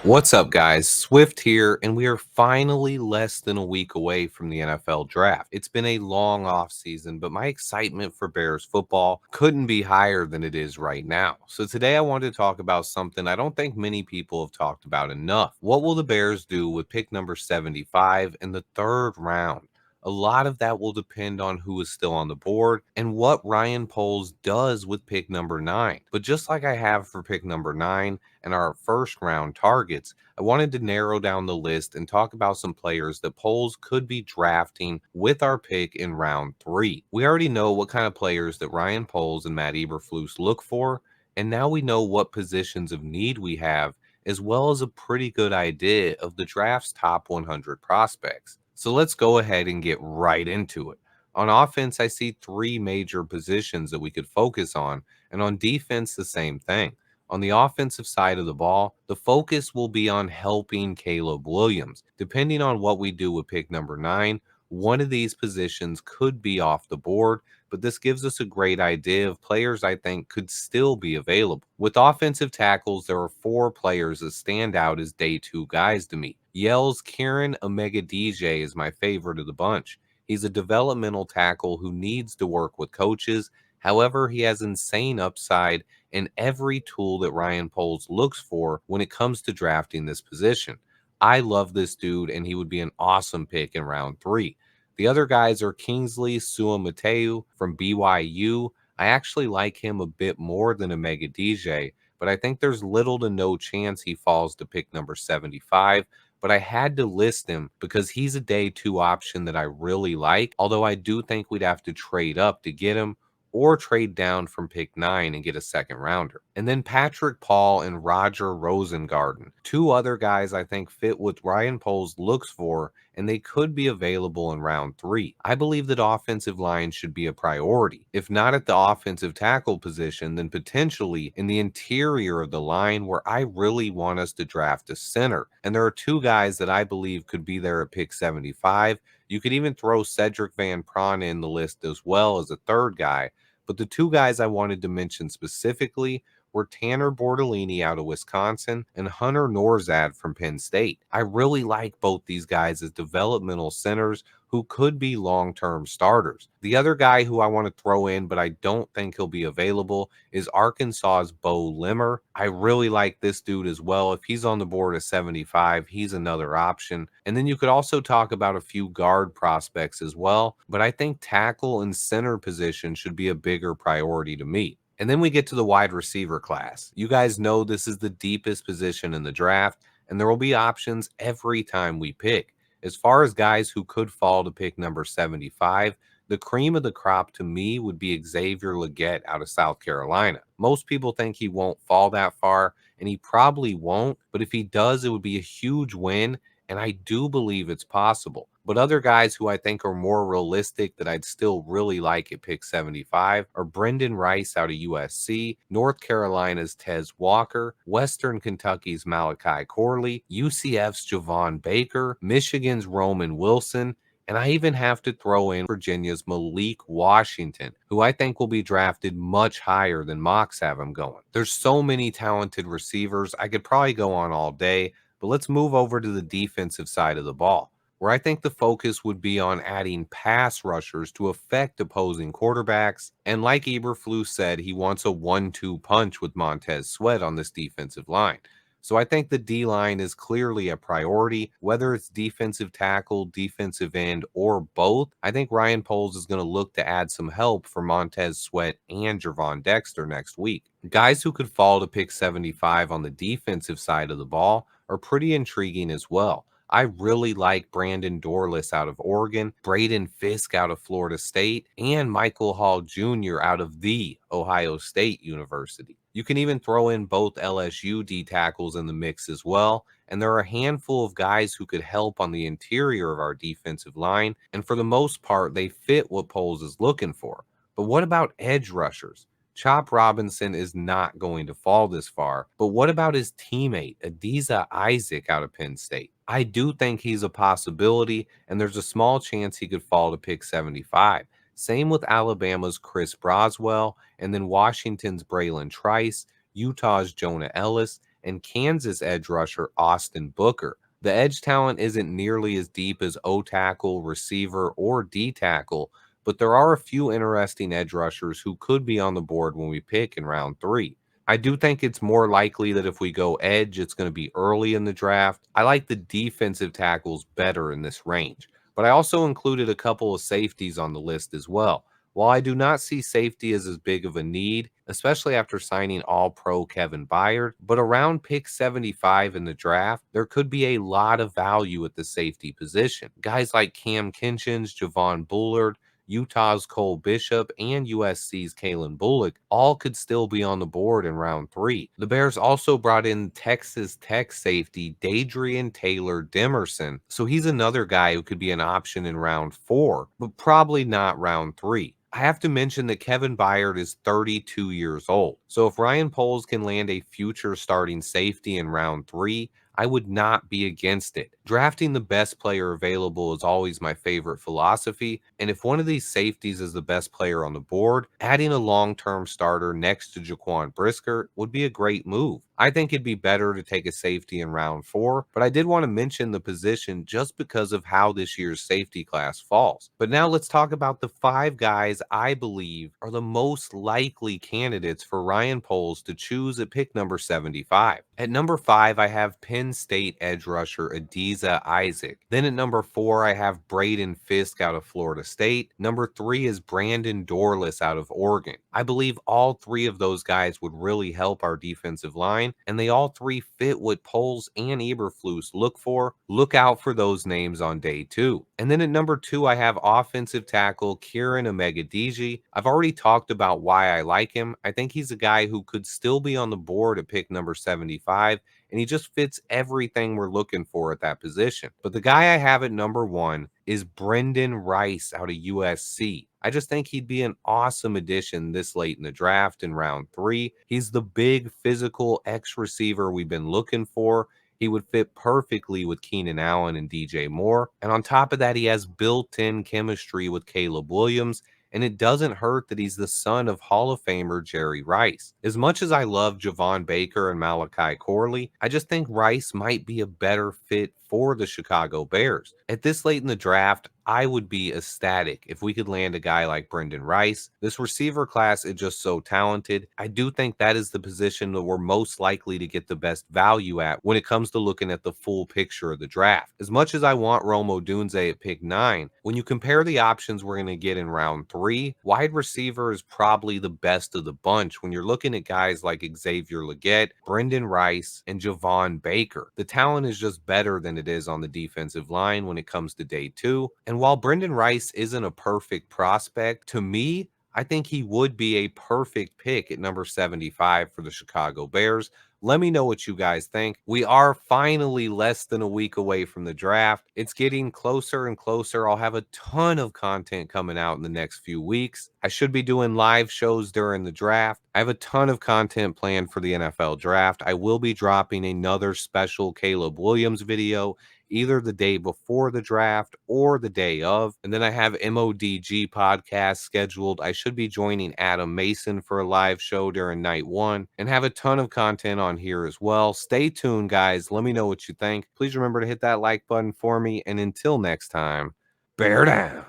What's up, guys? Swift here, and we are finally less than a week away from the NFL draft. It's been a long off season, but my excitement for Bears football couldn't be higher than it is right now. So today I wanted to talk about something I don't think many people have talked about enough. What will the Bears do with pick number 75 in the third round? A lot of that will depend on who is still on the board and what Ryan Poles does with pick number 9. But just like I have for pick number 9, and our first round targets, I wanted to narrow down the list and talk about some players that polls could be drafting with our pick in round 3. We already know what kind of players that Ryan Poles and Matt Eberflus look for, and now we know what positions of need we have, as well as a pretty good idea of the draft's top 100 prospects. So let's go ahead and get right into it. On offense, I see three major positions that we could focus on, and on defense, the same thing. On the offensive side of the ball, the focus will be on helping Caleb Williams. Depending on what we do with pick number 9, one of these positions could be off the board, but this gives us a great idea of players I think could still be available. With offensive tackles, there are four players that stand out as day 2 guys to me. Yale's Kieran Omega DJ is my favorite of the bunch. He's a developmental tackle who needs to work with coaches. However, he has insane upside and every tool that Ryan Poles looks for when it comes to drafting this position. I love this dude, and he would be an awesome pick in round 3. The other guys are Kingsley Suamateu from BYU. I actually like him a bit more than Omega DJ, but I think there's little to no chance he falls to pick number 75. But I had to list him because he's a day 2 option that I really like, although I do think we'd have to trade up to get him or trade down from pick 9 and get a second rounder. And then Patrick Paul and Roger Rosengarten, two other guys I think fit what Ryan Poles looks for, and they could be available in round 3. I believe that offensive line should be a priority. If not at the offensive tackle position, then potentially in the interior of the line, where I really want us to draft a center. And there are two guys that I believe could be there at pick 75. You could even throw Cedric Van Pran in the list as well as a third guy. But the two guys I wanted to mention specifically were Tanner Bortolini out of Wisconsin and Hunter Norzad from Penn State. I really like both these guys as developmental centers who could be long-term starters. The other guy who I want to throw in, but I don't think he'll be available, is Arkansas's Bo Limmer. I really like this dude as well. If he's on the board at 75, he's another option. And then you could also talk about a few guard prospects as well, but I think tackle and center position should be a bigger priority to me. And then we get to the wide receiver class. You guys know this is the deepest position in the draft, and there will be options every time we pick. As far as guys who could fall to pick number 75, the cream of the crop to me would be Xavier Legette out of South Carolina. Most people think he won't fall that far, and he probably won't, but if he does, it would be a huge win, and I do believe it's possible. But other guys who I think are more realistic that I'd still really like at pick 75 are Brendan Rice out of USC, North Carolina's Tez Walker, Western Kentucky's Malachi Corley, UCF's Javon Baker, Michigan's Roman Wilson, and I even have to throw in Virginia's Malik Washington, who I think will be drafted much higher than mocks have him going. There's so many talented receivers. I could probably go on all day, but let's move over to the defensive side of the ball, where I think the focus would be on adding pass rushers to affect opposing quarterbacks. And like Eberflus said, he wants a 1-2 punch with Montez Sweat on this defensive line. So I think the D line is clearly a priority, whether it's defensive tackle, defensive end, or both. I think Ryan Poles is going to look to add some help for Montez Sweat and Gervon Dexter next week. Guys who could fall to pick 75 on the defensive side of the ball are pretty intriguing as well. I really like Brandon Dorless out of Oregon, Braden Fisk out of Florida State, and Michael Hall Jr. out of the Ohio State University. You can even throw in both LSU D tackles in the mix as well, and there are a handful of guys who could help on the interior of our defensive line, and for the most part, they fit what Poles is looking for. But what about edge rushers? Chop Robinson is not going to fall this far, but what about his teammate, Adiza Isaac out of Penn State? I do think he's a possibility, and there's a small chance he could fall to pick 75. Same with Alabama's Chris Broswell, and then Washington's Braylon Trice, Utah's Jonah Ellis, and Kansas edge rusher Austin Booker. The edge talent isn't nearly as deep as O tackle, receiver, or D tackle, but there are a few interesting edge rushers who could be on the board when we pick in round 3. I do think it's more likely that if we go edge, it's going to be early in the draft. I like the defensive tackles better in this range, but I also included a couple of safeties on the list as well. While I do not see safety as big of a need, especially after signing All Pro Kevin Byard, but around pick 75 in the draft, there could be a lot of value at the safety position. Guys like Cam Kinchins, Javon Bullard, Utah's Cole Bishop, and USC's Kalen Bullock all could still be on the board in round 3. The Bears also brought in Texas Tech safety Dadrian Taylor Demerson, so he's another guy who could be an option in round 4, but probably not round 3. I have to mention that Kevin Byard is 32 years old, so if Ryan Poles can land a future starting safety in round 3, I would not be against it. Drafting the best player available is always my favorite philosophy, and if one of these safeties is the best player on the board, adding a long-term starter next to Jaquan Brisker would be a great move. I think it'd be better to take a safety in round 4, but I did want to mention the position just because of how this year's safety class falls. But now let's talk about the 5 guys I believe are the most likely candidates for Ryan Poles to choose at pick number 75. At number 5, I have Penn State edge rusher Adiza Isaac. Then at number 4, I have Braden Fisk out of Florida State. Number 3 is Brandon Dorless out of Oregon. I believe all 3 of those guys would really help our defensive line, and they all 3 fit what Poles and Eberflus look for. Look out for those names on day 2. And then at number 2, I have offensive tackle Kieran Omegadiji. I've already talked about why I like him. I think he's a guy who could still be on the board at pick number 75, and he just fits everything we're looking for at that position. But the guy I have at number 1 is Brendan Rice out of USC. I just think he'd be an awesome addition this late in the draft in round 3. He's the big physical X receiver we've been looking for. He would fit perfectly with Keenan Allen and DJ Moore. And on top of that, he has built-in chemistry with Caleb Williams, and it doesn't hurt that he's the son of Hall of Famer Jerry Rice. As much as I love Javon Baker and Malachi Corley, I just think Rice might be a better fit for the Chicago Bears. At this late in the draft, I would be ecstatic if we could land a guy like Brendan Rice. This receiver class is just so talented. I do think that is the position that we're most likely to get the best value at when it comes to looking at the full picture of the draft. As much as I want Rome Odunze at pick 9, when you compare the options we're going to get in round 3, wide receiver is probably the best of the bunch when you're looking at guys like Xavier Legette, Brendan Rice, and Javon Baker. The talent is just better than it is on the defensive line when it comes to day 2. And while Brendan Rice isn't a perfect prospect, to me, I think he would be a perfect pick at number 75 for the Chicago Bears. Let me know what you guys think. We are finally less than a week away from the draft. It's getting closer and closer. I'll have a ton of content coming out in the next few weeks. I should be doing live shows during the draft. I have a ton of content planned for the NFL draft. I will be dropping another special Caleb Williams video either the day before the draft or the day of. And then I have MODG podcast scheduled. I should be joining Adam Mason for a live show during night 1 and have a ton of content on here as well. Stay tuned, guys. Let me know what you think. Please remember to hit that like button for me. And until next time, bear down.